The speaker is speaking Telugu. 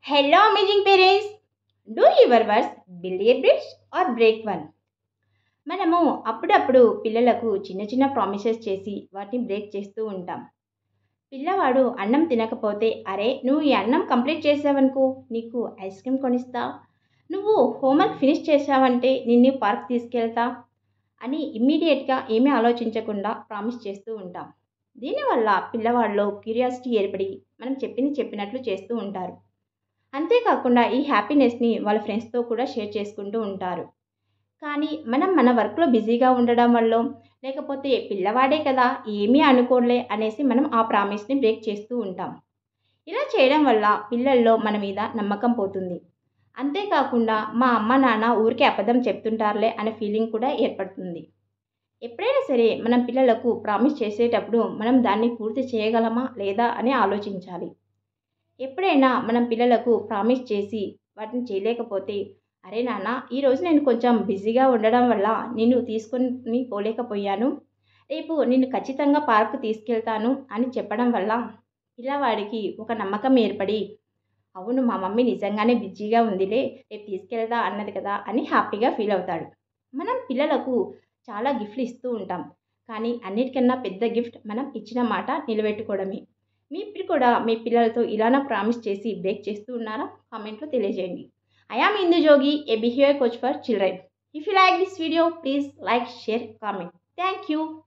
Hello, amazing parents! Do your words build a bridge or break one? మనము అప్పుడప్పుడు పిల్లలకు చిన్న చిన్న ప్రామిసెస్ చేసి వాటిని బ్రేక్ చేస్తూ ఉంటాం. పిల్లవాడు అన్నం తినకపోతే, అరే నువ్వు ఈ అన్నం కంప్లీట్ చేసావనుకో నీకు ఐస్ క్రీమ్ కొనిస్తా, నువ్వు హోంవర్క్ ఫినిష్ చేసావంటే నిన్ను పార్క్ తీసుకెళ్తా అని ఇమ్మీడియట్గా ఏమీ ఆలోచించకుండా ప్రామిస్ చేస్తూ ఉంటాం. దీనివల్ల పిల్లవాడిలో క్యూరియాసిటీ ఏర్పడి మనం చెప్పింది చెప్పినట్లు చేస్తూ ఉంటారు. అంతేకాకుండా ఈ హ్యాపీనెస్ని వాళ్ళ ఫ్రెండ్స్తో కూడా షేర్ చేసుకుంటూ ఉంటారు. కానీ మనం మన వర్క్లో బిజీగా ఉండడం వల్ల, లేకపోతే పిల్లవాడే కదా ఏమీ అనుకోలే అనేసి మనం ఆ ప్రామిస్ని బ్రేక్ చేస్తూ ఉంటాం. ఇలా చేయడం వల్ల పిల్లల్లో మన మీద నమ్మకం పోతుంది. అంతేకాకుండా మా అమ్మ నాన్న ఊరికే అబద్ధం చెప్తుంటారులే అనే ఫీలింగ్ కూడా ఏర్పడుతుంది. ఎప్పుడైనా సరే మనం పిల్లలకు ప్రామిస్ చేసేటప్పుడు మనం దాన్ని పూర్తి చేయగలమా లేదా అని ఆలోచించాలి. ఎప్పుడైనా మనం పిల్లలకు ప్రామిస్ చేసి వాటిని చేయలేకపోతే, అరే నాన్న ఈరోజు నేను కొంచెం బిజీగా ఉండడం వల్ల నిన్ను తీసుకొని పోలేకపోయాను, రేపు నిన్ను ఖచ్చితంగా పార్కు తీసుకెళ్తాను అని చెప్పడం వల్ల పిల్లవాడికి ఒక నమ్మకం ఏర్పడి, అవును మా మమ్మీ నిజంగానే బిజీగా ఉందిలే, రేపు తీసుకెళ్దా అన్నది కదా అని హ్యాపీగా ఫీల్ అవుతాడు. మనం పిల్లలకు చాలా గిఫ్ట్లు ఇస్తూ ఉంటాం, కానీ అన్నిటికన్నా పెద్ద గిఫ్ట్ మనం ఇచ్చిన మాట నిలబెట్టుకోవడమే. మీరు కూడా మీ పిల్లలతో ఇలానే ప్రామిస్ చేసి బ్రేక్ చేస్తూ ఉన్నారా? కామెంట్లో తెలియజేయండి. I am Indu Jogi, a behavior coach for children. If you like this video, please like, share, comment. Thank you.